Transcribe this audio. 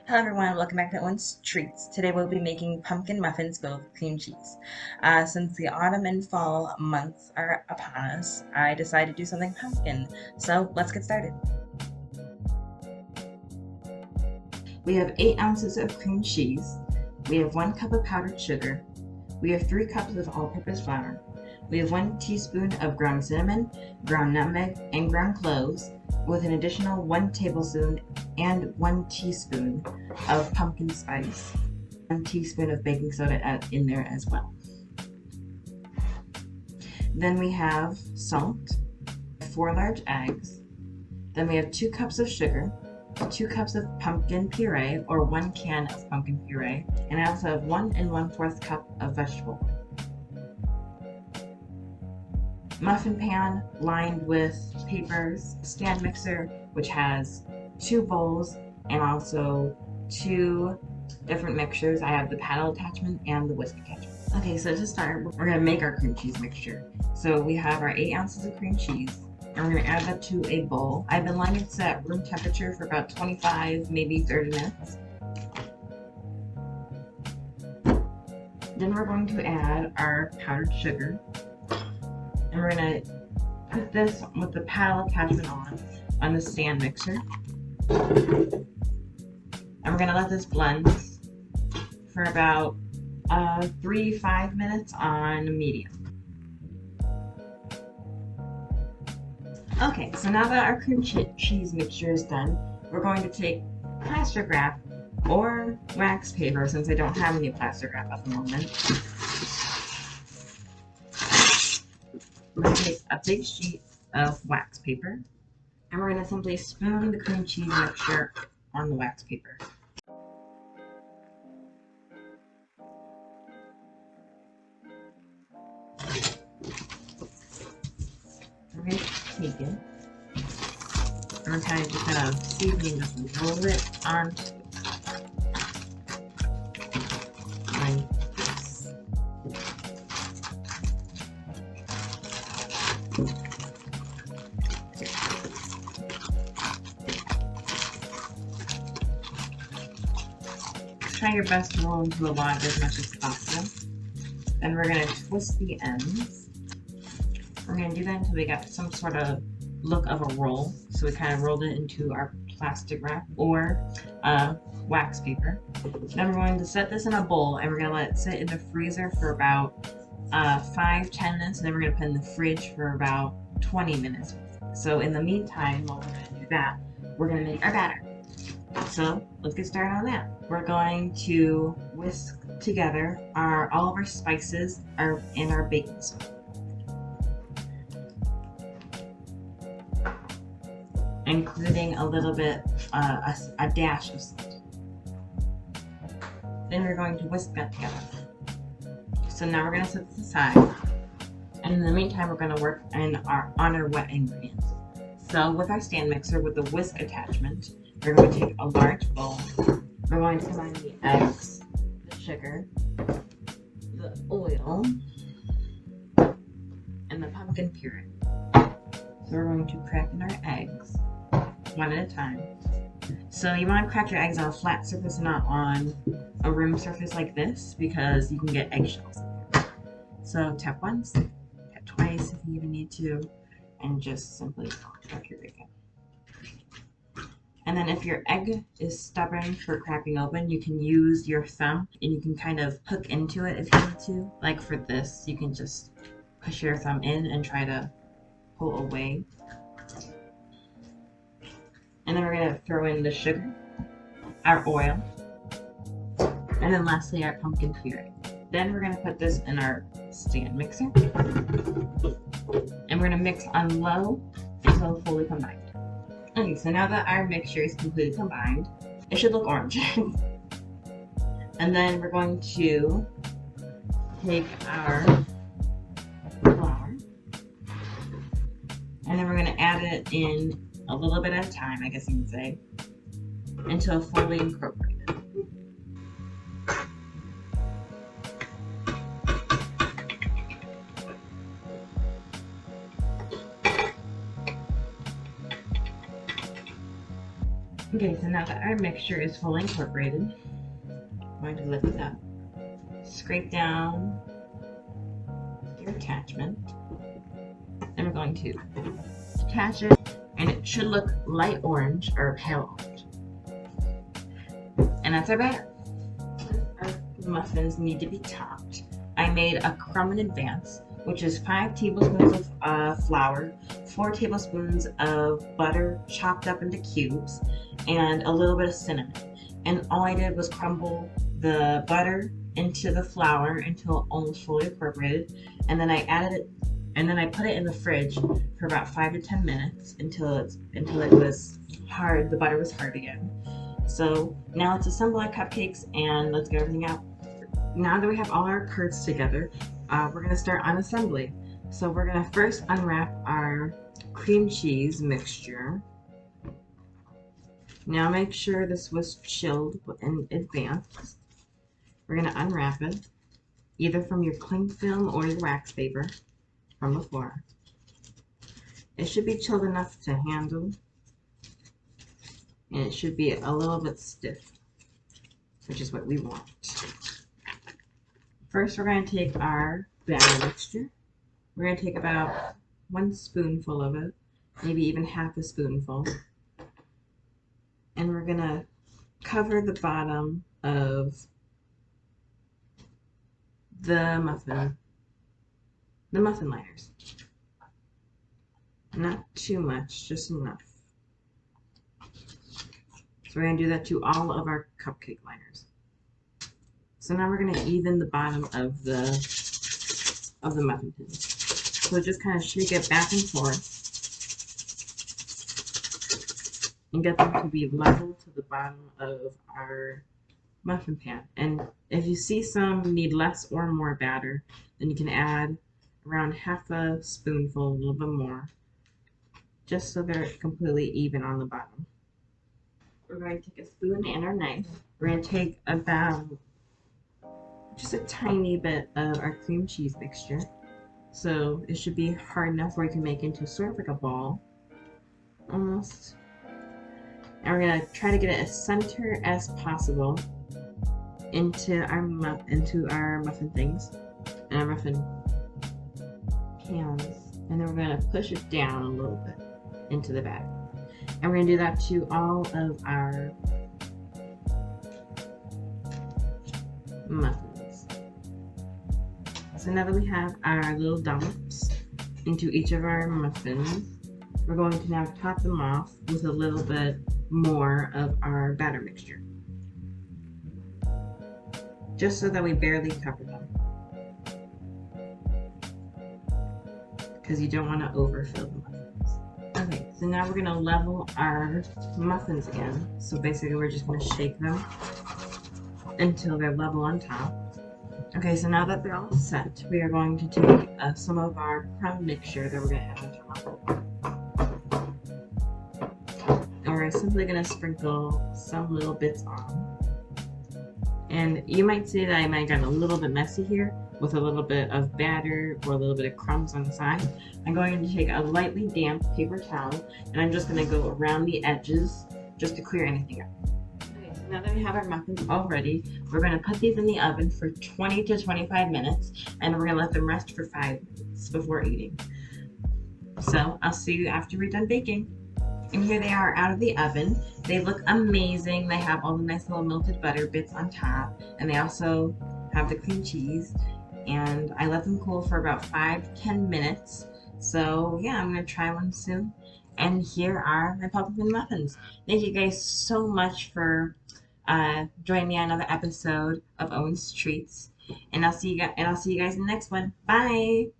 Hello everyone, welcome back to Owen's Treats. Today we'll be making pumpkin muffins filled with cream cheese. Since the autumn and fall months are upon us, I decided to do something pumpkin. So let's get started. We have 8 ounces of cream cheese. We have 1 cup of powdered sugar. We have 3 cups of all-purpose flour. We have 1 teaspoon of ground cinnamon, ground nutmeg, and ground cloves, with an additional 1 tablespoon and 1 teaspoon of pumpkin spice. 1 teaspoon of baking soda in there as well. Then we have salt, 4 large eggs. Then we have 2 cups of sugar, 2 cups of pumpkin puree, or 1 can of pumpkin puree, and I also have 1 1/4 cup of vegetable oil. Muffin pan lined with papers, stand mixer which has 2 bowls and also 2 different mixtures. I have the paddle attachment and the whisk attachment. Okay, so to start, we're going to make our cream cheese mixture. So we have our 8 ounces of cream cheese, and we're going to add that to a bowl. I've been letting it sit at room temperature for about 25, maybe 30 minutes. Then we're going to add our powdered sugar. And we're going to put this with the paddle attachment on the stand mixer. And we're going to let this blend for about 3-5 minutes on medium. Okay, so now that our cream cheese mixture is done, we're going to take plastic wrap or wax paper, since I don't have any plastic wrap at the moment. We're going to take a big sheet of wax paper, and we're going to simply spoon the cream cheese mixture on the wax paper. We're going to take it, and we're kind of just kind of seasoning this and roll it onto like this. Try your best to roll into a log as much as possible. Then we're going to twist the ends. We're going to do that until we got some sort of look of a roll. So we kind of rolled it into our plastic wrap or wax paper. Then we're going to set this in a bowl, and we're going to let it sit in the freezer for about 5-10 minutes, and then we're going to put it in the fridge for about 20 minutes. So in the meantime, while we're going to do that, we're going to make our batter. So let's get started on that. We're going to whisk together all of our spices and our baking soda, including a little bit, a dash of salt. Then we're going to whisk that together. So now we're going to set this aside, and in the meantime we're going to work on our wet ingredients. So with our stand mixer with the whisk attachment, we're going to take a large bowl. We're going to combine the eggs, the sugar, the oil, and the pumpkin puree. So we're going to crack in our eggs one at a time. So you want to crack your eggs on a flat surface and not on a rim surface like this, because you can get eggshells. So tap once, tap twice if you even need to, and just simply crack your bacon. And then if your egg is stubborn for cracking open, you can use your thumb and you can kind of hook into it if you need to. Like for this, you can just push your thumb in and try to pull away. And then we're going to throw in the sugar, our oil, and then lastly our pumpkin puree. Then we're going to put this in our stand mixer, and we're going to mix on low until fully combined. Okay, so now that our mixture is completely combined, it should look orange. And then we're going to take our flour, and then we're going to add it in a little bit at a time, I guess you can say, until fully incorporated. Okay, so now that our mixture is fully incorporated, I'm going to lift it up, scrape down your attachment, and we're going to attach it, and it should look light orange or pale orange. And that's our batter. Our muffins need to be topped. I made a crumb in advance, which is 5 tablespoons of flour, 4 tablespoons of butter chopped up into cubes, and a little bit of cinnamon. And all I did was crumble the butter into the flour until almost fully incorporated, and then I added it, and then I put it in the fridge for about 5 to 10 minutes until it was hard. The butter was hard again. So now let's assemble our cupcakes and let's get everything out. Now that we have all our parts together, we're going to start on assembly. So we're going to first unwrap our cream cheese mixture. Now make sure this was chilled in advance. We're going to unwrap it, either from your cling film or your wax paper from before. It should be chilled enough to handle, and it should be a little bit stiff, which is what we want. First, we're going to take our batter mixture. We're going to take about 1 spoonful of it, maybe even half a spoonful. And we're going to cover the bottom of the muffin liners. Not too much, just enough. So we're going to do that to all of our cupcake liners. So now we're going to even the bottom of the muffin tin. So just kind of shake it back and forth and get them to be level to the bottom of our muffin pan. And if you see some need less or more batter, then you can add around half a spoonful, a little bit more, just so they're completely even on the bottom. We're going to take a spoon and our knife. We're going to take about just a tiny bit of our cream cheese mixture. So it should be hard enough where you can make into sort of like a ball, almost. And we're going to try to get it as center as possible into our muffin things and our muffin pans. And then we're going to push it down a little bit into the bag. And we're going to do that to all of our muffins. So now that we have our little dumps into each of our muffins, we're going to now top them off with a little bit more of our batter mixture, just so that we barely cover them, because you don't want to overfill the muffins. Okay, so now we're going to level our muffins again. So basically we're just going to shake them until they're level on top. Okay, so now that they're all set, we are going to take some of our crumb mixture that we're going to add on top. And we're simply going to sprinkle some little bits on. And you might see that I might have gotten a little bit messy here with a little bit of batter or a little bit of crumbs on the side. I'm going to take a lightly damp paper towel and I'm just going to go around the edges just to clear anything up. Now that we have our muffins all ready, we're going to put these in the oven for 20 to 25 minutes, and we're going to let them rest for 5 minutes before eating. So I'll see you after we're done baking. And here they are out of the oven. They look amazing. They have all the nice little melted butter bits on top, and they also have the cream cheese. And I let them cool for about 5 to 10 minutes. So yeah, I'm going to try one soon. And here are my pumpkin muffins. Thank you guys so much for joining me on another episode of Owen's Treats. And I'll see you guys in the next one. Bye.